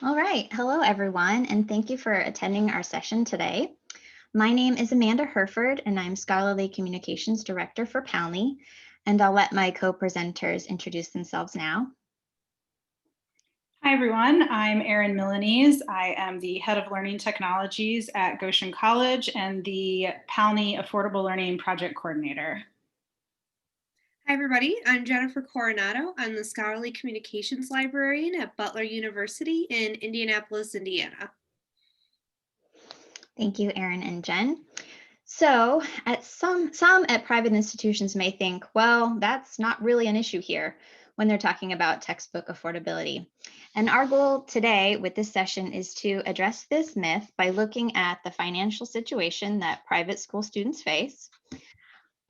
All right. Hello, everyone, and thank you for attending our session today. My name is Amanda Herford, and I'm Scholarly Communications Director for Pownley, and I'll let my co-presenters introduce themselves now. Hi, everyone. I'm Erin Milanese. I am the Head of Learning Technologies at Goshen College and the Pownley Affordable Learning Project Coordinator. Hi, everybody. I'm Jennifer Coronado. I'm the Scholarly Communications Librarian at Butler University in Indianapolis, Indiana. Thank you, Erin and Jen. So, some at private institutions may think, well, that's not really an issue here when they're talking about textbook affordability. And our goal today with this session is to address this myth by looking at the financial situation that private school students face,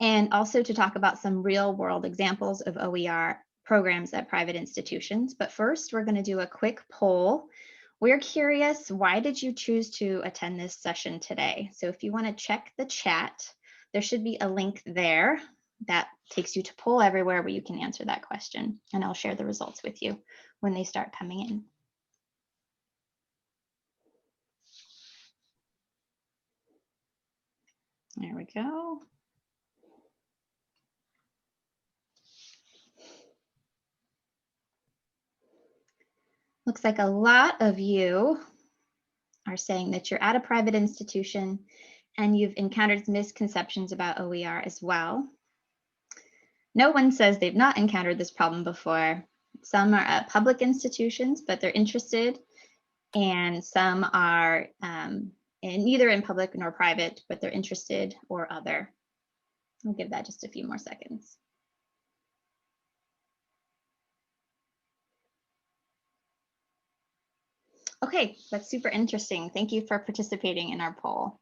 and also to talk about some real world examples of OER programs at private institutions. But first, we're going to do a quick poll. We're curious, why did you choose to attend this session today? So if you want to check the chat, there should be a link there that takes you to Poll Everywhere where you can answer that question. And I'll share the results with you when they start coming in. There we go. Looks like a lot of you are saying that you're at a private institution and you've encountered misconceptions about OER as well. No one says they've not encountered this problem before. Some are at public institutions, but they're interested, and some are neither in public nor private, but they're interested or other. I'll give that just a few more seconds. Okay, that's super interesting. Thank you for participating in our poll.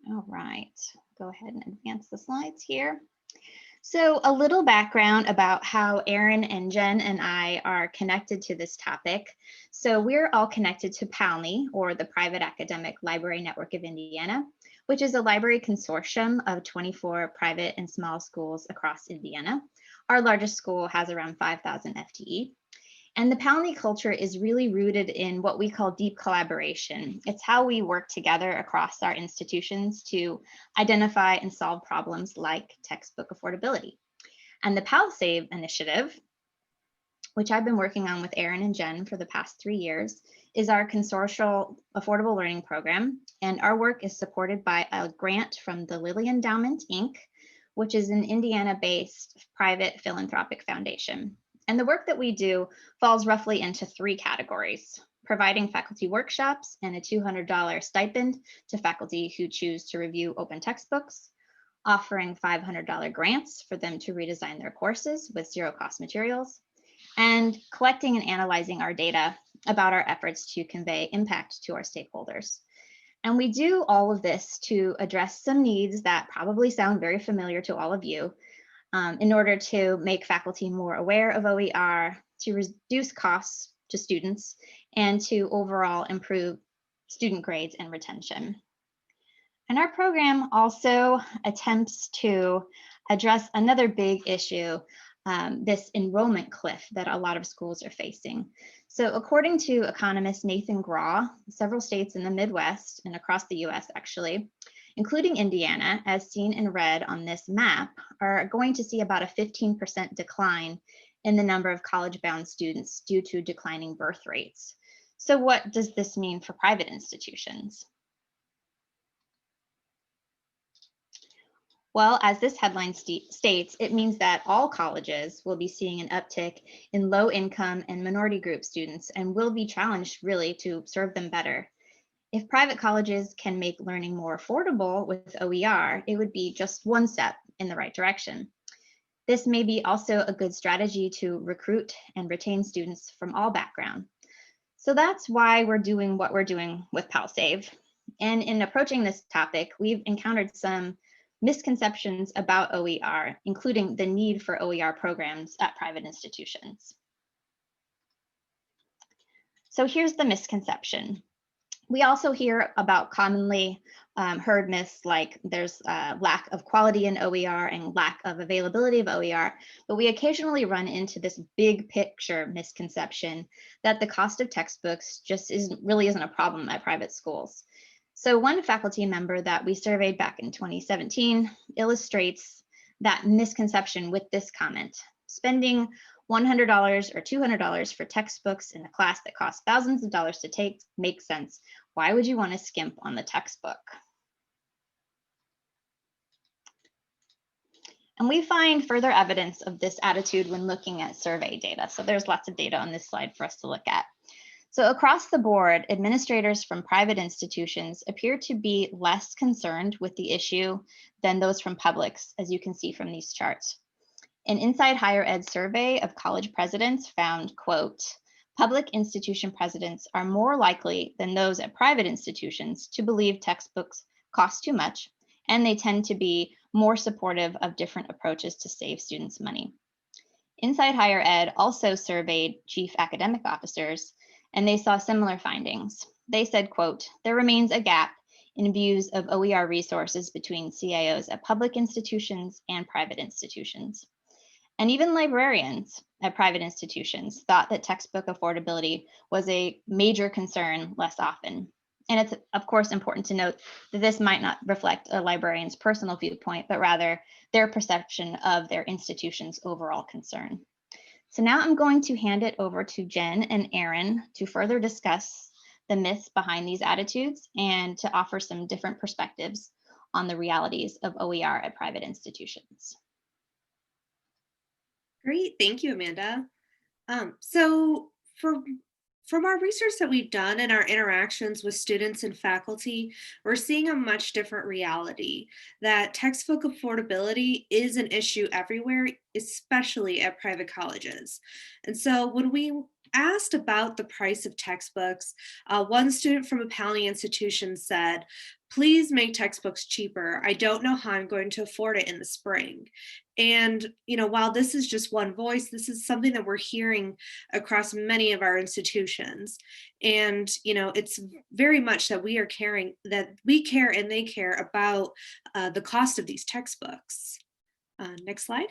All right, go ahead and advance the slides here. So a little background about how Erin and Jen and I are connected to this topic. So we're all connected to Pownley, or the Private Academic Library Network of Indiana, which is a library consortium of 24 private and small schools across Indiana. Our largest school has around 5,000 FTE. And the Pownley culture is really rooted in what we call deep collaboration. It's how we work together across our institutions to identify and solve problems like textbook affordability. And the PalSave initiative, which I've been working on with Erin and Jen for the past 3 years, is our consortial affordable learning program. And our work is supported by a grant from the Lilly Endowment, Inc., which is an Indiana-based private philanthropic foundation. And the work that we do falls roughly into 3 categories: providing faculty workshops and a $200 stipend to faculty who choose to review open textbooks, offering $500 grants for them to redesign their courses with zero-cost materials, and collecting and analyzing our data about our efforts to convey impact to our stakeholders. And we do all of this to address some needs that probably sound very familiar to all of you, in order to make faculty more aware of OER, to reduce costs to students, and to overall improve student grades and retention. And our program also attempts to address another big issue, this enrollment cliff that a lot of schools are facing. So according to economist Nathan Graw, several states in the Midwest and across the US actually, including Indiana, as seen in red on this map, are going to see about a 15% decline in the number of college-bound students due to declining birth rates. So what does this mean for private institutions? Well, as this headline states, it means that all colleges will be seeing an uptick in low income and minority group students and will be challenged really to serve them better. If private colleges can make learning more affordable with OER, it would be just one step in the right direction. This may be also a good strategy to recruit and retain students from all backgrounds. So that's why we're doing what we're doing with PalSave. And in approaching this topic, we've encountered some misconceptions about OER, including the need for OER programs at private institutions. So here's the misconception. We also hear about commonly heard myths like there's lack of quality in OER and lack of availability of OER, but we occasionally run into this big picture misconception that the cost of textbooks just isn't a problem at private schools. So one faculty member that we surveyed back in 2017 illustrates that misconception with this comment: spending $100 or $200 for textbooks in a class that costs thousands of dollars to take makes sense. Why would you want to skimp on the textbook? And we find further evidence of this attitude when looking at survey data. So there's lots of data on this slide for us to look at. So across the board, administrators from private institutions appear to be less concerned with the issue than those from publics, as you can see from these charts. An Inside Higher Ed survey of college presidents found, quote, public institution presidents are more likely than those at private institutions to believe textbooks cost too much, and they tend to be more supportive of different approaches to save students money. Inside Higher Ed also surveyed chief academic officers, and they saw similar findings. They said, quote, there remains a gap in views of OER resources between CIOs at public institutions and private institutions. And even librarians at private institutions thought that textbook affordability was a major concern less often. And it's, of course, important to note that this might not reflect a librarian's personal viewpoint, but rather their perception of their institution's overall concern. So now I'm going to hand it over to Jen and Aaron to further discuss the myths behind these attitudes and to offer some different perspectives on the realities of OER at private institutions. Great, thank you, Amanda. So from our research that we've done and our interactions with students and faculty, we're seeing a much different reality, that textbook affordability is an issue everywhere, especially at private colleges. And so when we asked about the price of textbooks, one student from a Pawnee institution said, please make textbooks cheaper. I don't know how I'm going to afford it in the spring. And, while this is just one voice, this is something that we're hearing across many of our institutions. And, it's very much that we care and they care about the cost of these textbooks. Next slide.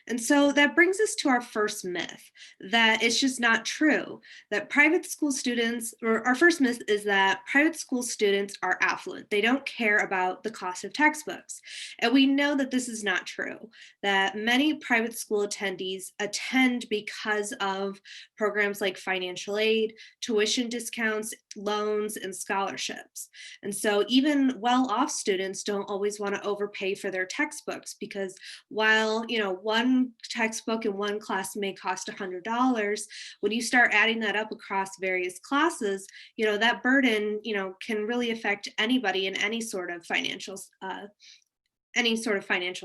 And so that brings us to our first myth, that it's just not true, that private school students, or our first myth is that private school students are affluent. They don't care about the cost of textbooks. And we know that this is not true, that many private school attendees attend because of programs like financial aid, tuition discounts, loans, and scholarships. And so even well-off students don't always want to overpay for their textbooks, because while, one textbook in one class may cost $100, when you start adding that up across various classes, that burden, can really affect anybody in any sort of financial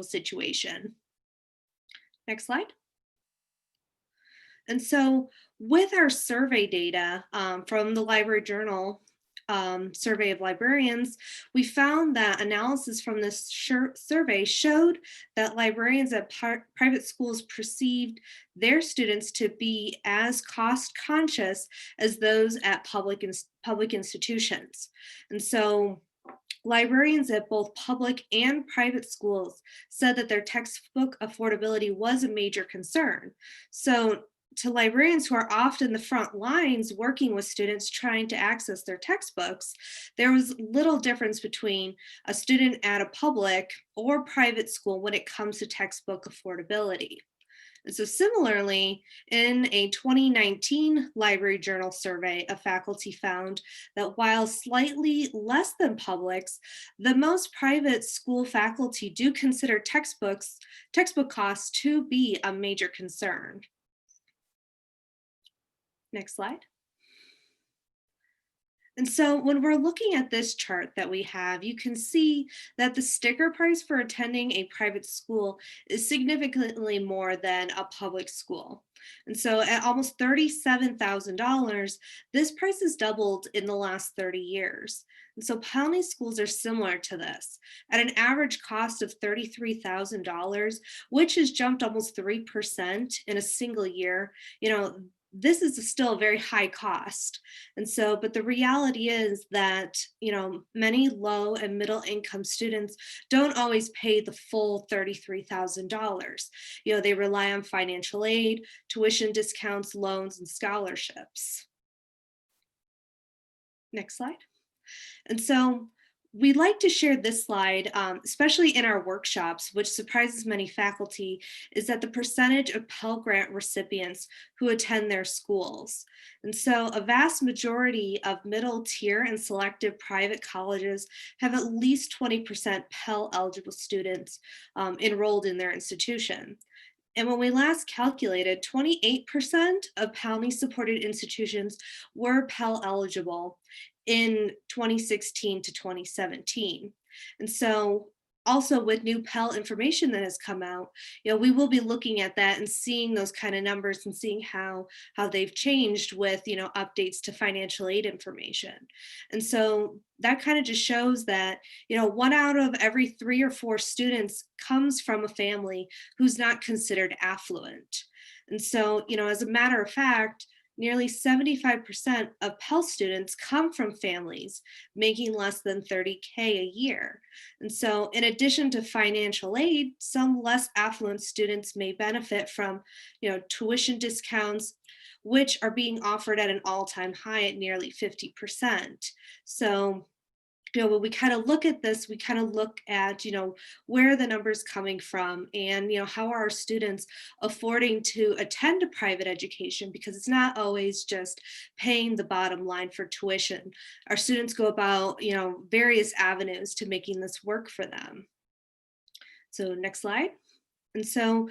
situation. Next slide. And so with our survey data from the Library Journal survey of librarians, we found that analysis from this survey showed that librarians at private schools perceived their students to be as cost conscious as those at public institutions. And so librarians at both public and private schools said that their textbook affordability was a major concern. So to librarians who are often the front lines working with students trying to access their textbooks, there was little difference between a student at a public or private school when it comes to textbook affordability. And so similarly, in a 2019 Library Journal survey, a faculty found that while slightly less than publics, the most private school faculty do consider textbook costs to be a major concern. Next slide. And so when we're looking at this chart that we have, you can see that the sticker price for attending a private school is significantly more than a public school. And so at almost $37,000, this price has doubled in the last 30 years. And so Pawnee schools are similar to this, at an average cost of $33,000, which has jumped almost 3% in a single year. this is still a very high cost. And so, but the reality is that, many low and middle income students don't always pay the full $33,000. They rely on financial aid, tuition discounts, loans, and scholarships. Next slide. And so we like to share this slide, especially in our workshops, which surprises many faculty, is that the percentage of Pell Grant recipients who attend their schools. And so a vast majority of middle tier and selective private colleges have at least 20% Pell eligible students enrolled in their institution. And when we last calculated, 28% of PALMI supported institutions were Pell eligible in 2016 to 2017. And so also with new Pell information that has come out, we will be looking at that and seeing those kind of numbers and seeing how they've changed with, updates to financial aid information. And so that kind of just shows that, 1 out of every 3 or 4 students comes from a family who's not considered affluent. And so, as a matter of fact, nearly 75% of Pell students come from families making less than $30K a year. And so in addition to financial aid, some less affluent students may benefit from, tuition discounts, which are being offered at an all-time high at nearly 50%. So when we kind of look at this, we kind of look at, where are the numbers coming from, and, how are our students affording to attend a private education, because it's not always just paying the bottom line for tuition. Our students go about, various avenues to making this work for them. So next slide. And so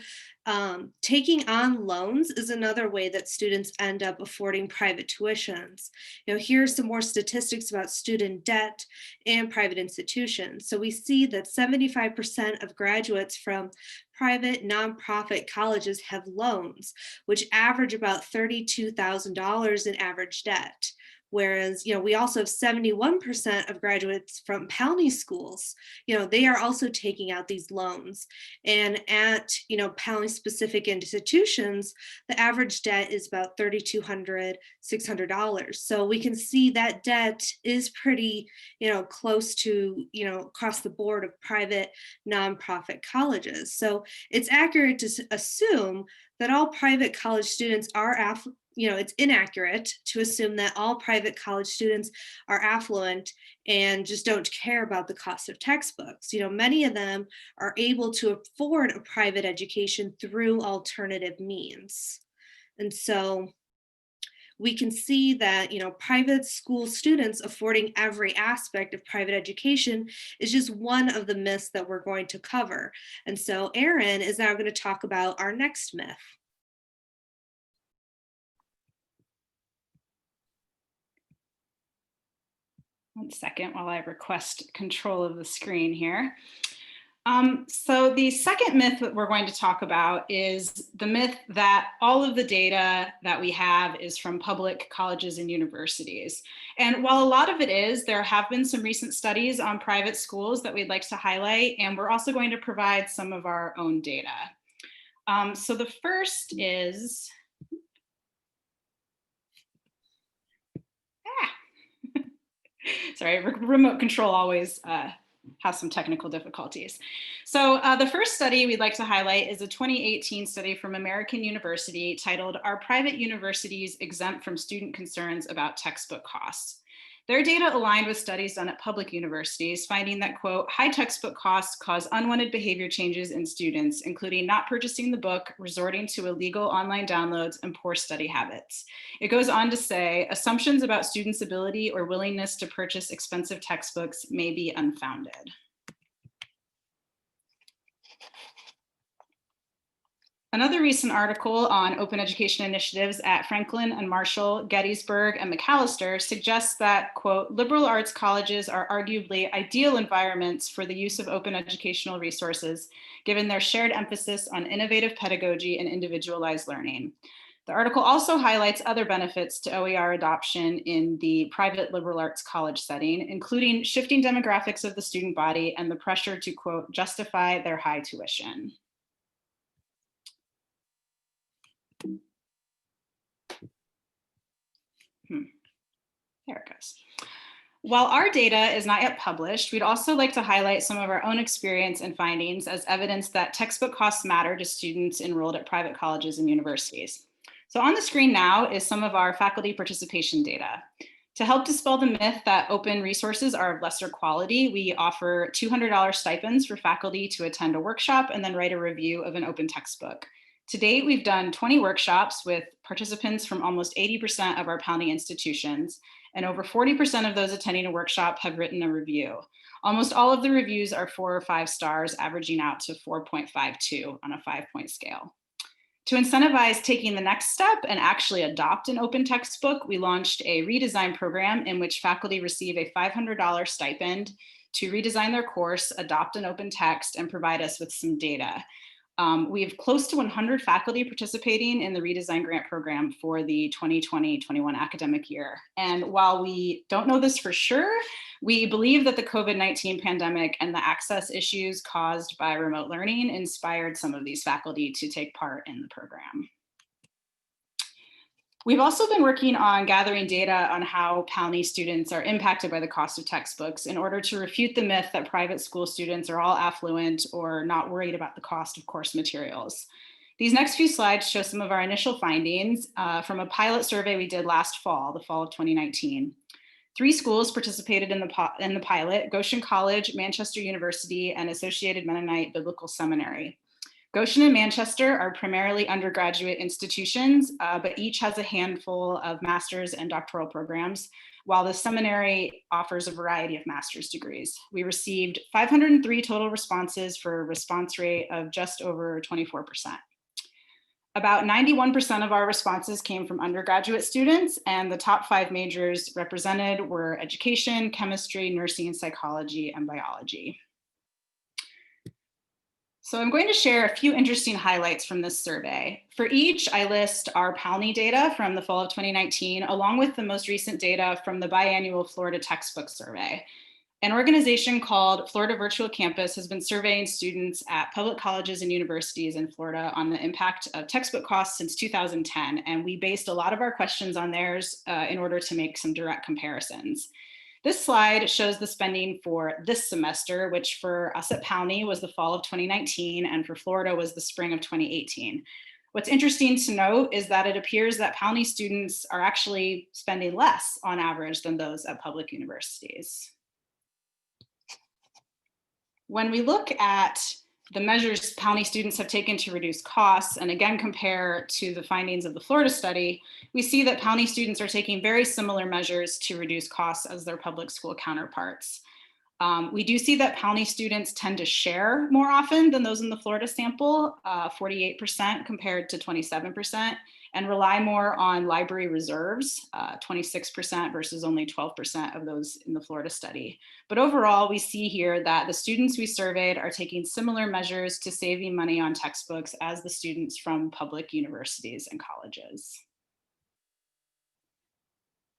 taking on loans is another way that students end up affording private tuitions. Here are some more statistics about student debt and private institutions. So we see that 75% of graduates from private nonprofit colleges have loans, which average about $32,000 in average debt. Whereas, we also have 71% of graduates from PALMI schools, they are also taking out these loans. And at, PALMI specific institutions, the average debt is about $3,200, $600. So we can see that debt is pretty, close to, across the board of private nonprofit colleges. So it's accurate to assume that all private college students are it's inaccurate to assume that all private college students are affluent and just don't care about the cost of textbooks. Many of them are able to afford a private education through alternative means. And so we can see that, private school students affording every aspect of private education is just one of the myths that we're going to cover. And so Erin is now going to talk about our next myth. 1 second while I request control of the screen here. So the second myth that we're going to talk about is the myth that all of the data that we have is from public colleges and universities. And while a lot of it is, there have been some recent studies on private schools that we'd like to highlight, and we're also going to provide some of our own data. So the first is, sorry, remote control always has some technical difficulties. So the first study we'd like to highlight is a 2018 study from American University titled, "Are Private Universities Exempt from Student Concerns About Textbook Costs?" Their data aligned with studies done at public universities, finding that, quote, high textbook costs cause unwanted behavior changes in students, including not purchasing the book, resorting to illegal online downloads, and poor study habits. It goes on to say, assumptions about students' ability or willingness to purchase expensive textbooks may be unfounded. Another recent article on open education initiatives at Franklin and Marshall, Gettysburg, and Macalester suggests that, quote, liberal arts colleges are arguably ideal environments for the use of open educational resources, given their shared emphasis on innovative pedagogy and individualized learning. The article also highlights other benefits to OER adoption in the private liberal arts college setting, including shifting demographics of the student body and the pressure to, quote, justify their high tuition. There it goes. While our data is not yet published, we'd also like to highlight some of our own experience and findings as evidence that textbook costs matter to students enrolled at private colleges and universities. So on the screen now is some of our faculty participation data. To help dispel the myth that open resources are of lesser quality, we offer $200 stipends for faculty to attend a workshop and then write a review of an open textbook. To date, we've done 20 workshops with participants from almost 80% of our Powney institutions, and over 40% of those attending a workshop have written a review. Almost all of the reviews are 4 or 5 stars, averaging out to 4.52 on a 5-point scale. To incentivize taking the next step and actually adopt an open textbook, we launched a redesign program in which faculty receive a $500 stipend to redesign their course, adopt an open text, and provide us with some data. We have close to 100 faculty participating in the redesign grant program for the 2020-21 academic year. And while we don't know this for sure, we believe that the COVID-19 pandemic and the access issues caused by remote learning inspired some of these faculty to take part in the program. We've also been working on gathering data on how Powney students are impacted by the cost of textbooks in order to refute the myth that private school students are all affluent or not worried about the cost of course materials. These next few slides show some of our initial findings from a pilot survey we did last fall, the fall of 2019. 3 schools participated in the pilot: Goshen College, Manchester University, and Associated Mennonite Biblical Seminary. Goshen and Manchester are primarily undergraduate institutions, but each has a handful of master's and doctoral programs, while the seminary offers a variety of master's degrees. We received 503 total responses for a response rate of just over 24%. About 91% of our responses came from undergraduate students, and the top 5 majors represented were education, chemistry, nursing, psychology, and biology. So I'm going to share a few interesting highlights from this survey. For each, I list our Powney data from the fall of 2019, along with the most recent data from the biannual Florida textbook survey. An organization called Florida Virtual Campus has been surveying students at public colleges and universities in Florida on the impact of textbook costs since 2010, and we based a lot of our questions on theirs in order to make some direct comparisons. This slide shows the spending for this semester, which for us at Powney was the fall of 2019, and for Florida was the spring of 2018. What's interesting to note is that it appears that Powney students are actually spending less on average than those at public universities. When we look at the measures Powney students have taken to reduce costs, and again compare to the findings of the Florida study, we see that Powney students are taking very similar measures to reduce costs as their public school counterparts. We do see that Powney students tend to share more often than those in the Florida sample, 48% compared to 27%, and rely more on library reserves, 26% versus only 12% of those in the Florida study. But overall, we see here that the students we surveyed are taking similar measures to saving money on textbooks as the students from public universities and colleges.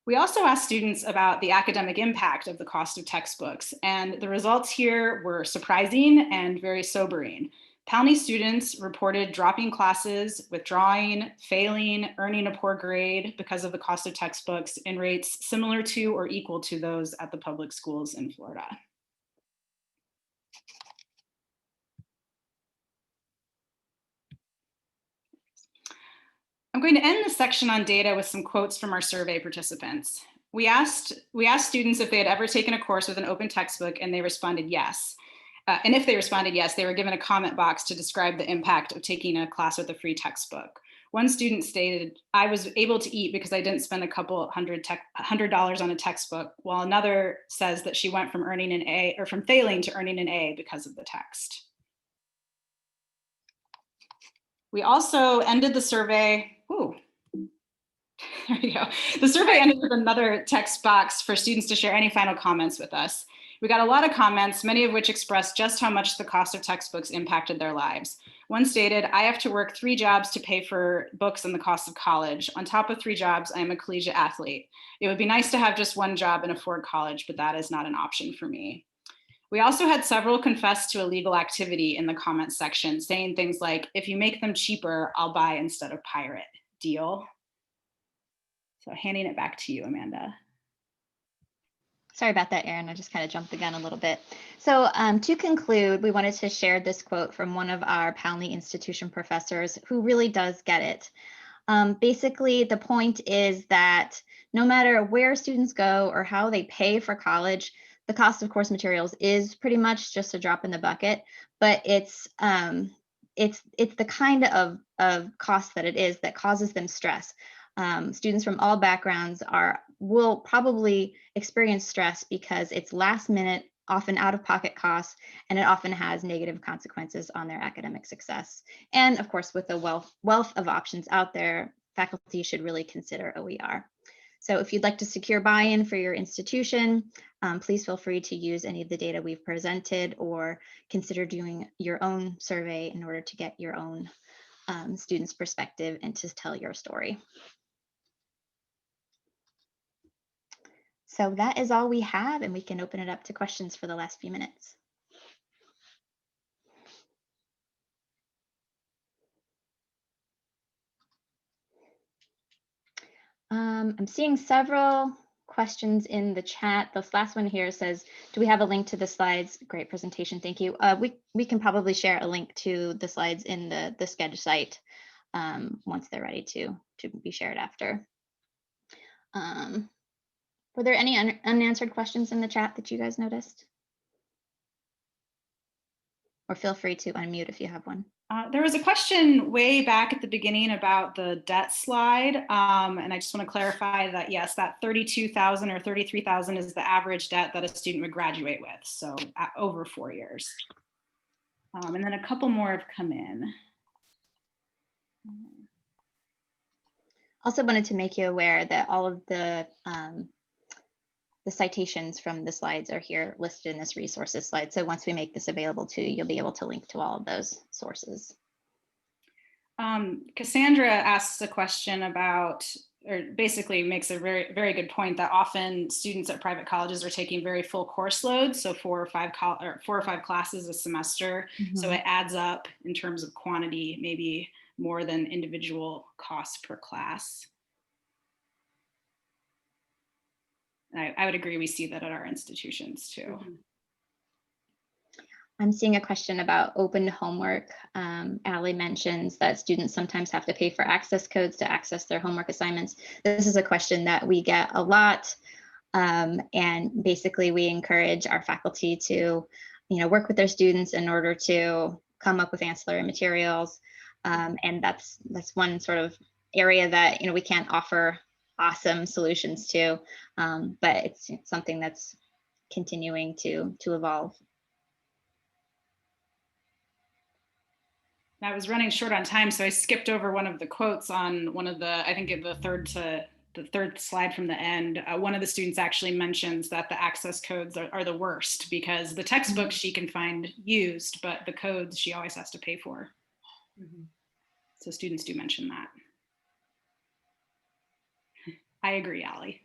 We also asked students about the academic impact of the cost of textbooks, and the results here were surprising and very sobering. Powney students reported dropping classes, withdrawing, failing, earning a poor grade because of the cost of textbooks in rates similar to or equal to those at the public schools in Florida. I'm going to end this section on data with some quotes from our survey participants. We asked students if they had ever taken a course with an open textbook, and they responded yes. And if they responded yes, they were given a comment box to describe the impact of taking a class with a free textbook. One student stated, "I was able to eat because I didn't spend a couple $100 on a textbook," while another says that she went from earning an A, or from failing to earning an A because of the text. We also ended the survey, there we go. The survey ended with another text box for students to share any final comments with us. We got a lot of comments, many of which expressed just how much the cost of textbooks impacted their lives. One stated, "I have to work 3 jobs to pay for books and the cost of college. On top of 3 jobs, I am a collegiate athlete. It would be nice to have just 1 job and afford college, but that is not an option for me." We also had several confess to illegal activity in the comments section, saying things like, "If you make them cheaper, I'll buy instead of pirate." Deal? So handing it back to you, Amanda. Sorry about that, Erin. I just kind of jumped the gun a little bit. So to conclude, we wanted to share this quote from one of our Pownley Institution professors who really does get it. Basically, the point is that no matter where students go or how they pay for college, the cost of course materials is pretty much just a drop in the bucket, but it's the kind of cost that it is that causes them stress. Students from all backgrounds will probably experience stress because it's last minute, often out of pocket costs, and it often has negative consequences on their academic success. And of course, with the wealth of options out there, faculty should really consider OER. So if you'd like to secure buy-in for your institution, please feel free to use any of the data we've presented or consider doing your own survey in order to get your own students' perspective and to tell your story. So that is all we have, and we can open it up to questions for the last few minutes. I'm seeing several questions in the chat. This last one here says, do we have a link to the slides? Great presentation, thank you. We can probably share a link to the slides in the Sketch site once they're ready to be shared after. Were there any unanswered questions in the chat that you guys noticed? Or feel free to unmute if you have one. There was a question way back at the beginning about the debt slide, and I just want to clarify that yes, that 32,000 or 33,000 is the average debt that a student would graduate with, so over 4 years. And then a couple more have come in. Also wanted to make you aware that all of the citations from the slides are here listed in this resources slide. So once we make this available to you, you'll be able to link to all of those sources. Cassandra asks a question about, or basically makes a very, very good point that often students at private colleges are taking very full course loads, so 4 or 5 classes a semester. Mm-hmm. So it adds up in terms of quantity, maybe more than individual costs per class. I would agree, we see that at our institutions too. Mm-hmm. I'm seeing a question about open homework. Allie mentions that students sometimes have to pay for access codes to access their homework assignments. This is a question that we get a lot. And basically we encourage our faculty to, work with their students in order to come up with ancillary materials. And that's one sort of area that, we can't offer awesome solutions to, but it's something that's continuing to evolve. I was running short on time, so I skipped over one of the quotes on one of the, I think the third slide from the end. One of the students actually mentions that the access codes are the worst because the textbooks she can find used, but the codes she always has to pay for. Mm-hmm. So students do mention that. I agree, Allie.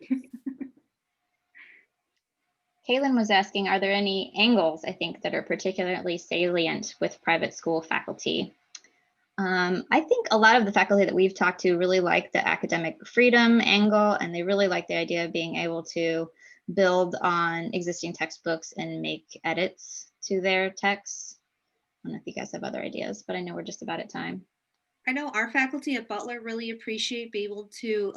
Kaylin was asking, are there any angles, I think, that are particularly salient with private school faculty? I think a lot of the faculty that we've talked to really like the academic freedom angle, and they really like the idea of being able to build on existing textbooks and make edits to their texts. I don't know if you guys have other ideas, but I know we're just about at time. I know our faculty at Butler really appreciate being able to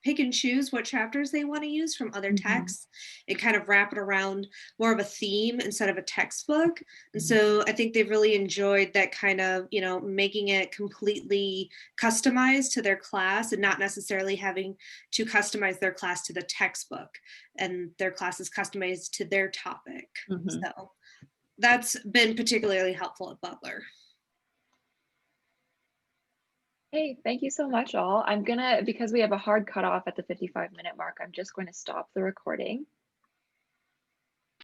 pick and choose what chapters they want to use from other texts and kind of wrap it around more of a theme instead of a textbook. And so I think they've really enjoyed that kind of, making it completely customized to their class and not necessarily having to customize their class to the textbook, and their class is customized to their topic. So that's been particularly helpful at Butler. Hey, thank you so much all. I'm gonna, because we have a hard cutoff at the 55-minute mark, I'm just going to stop the recording.